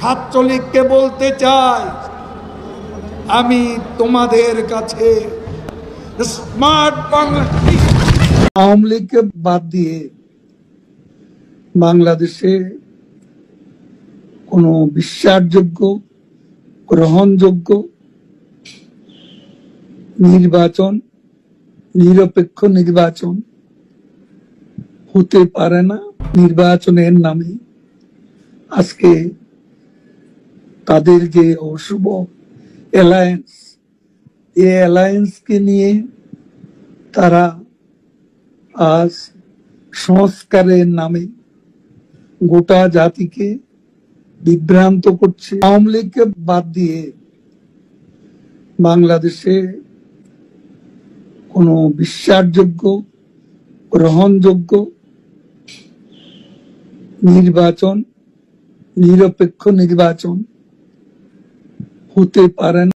ছাত্রলীগকে বলতে চাই, আমি তোমাদের কাছে স্মার্ট বাংলাদেশ। আওয়ামী লীগকে বাদ দিয়ে বাংলাদেশে কোনো বিশ্বাসযোগ্য, গ্রহণযোগ্য নির্বাচন, নিরপেক্ষ নির্বাচন হতে পারে না। নির্বাচনের নামে আজকে তাদের যে অশুভ অ্যালায়েন্স, এই অ্যালায়েন্সকে নিয়ে তারা আজ সংস্কারের নামে গোটা জাতিকে বিভ্রান্ত করছে। আওয়ামী লীগকে বাদ দিয়ে বাংলাদেশে কোনো বিশ্বাসযোগ্য, গ্রহণযোগ্য নির্বাচন, নিরপেক্ষ নির্বাচন হতে পারে না।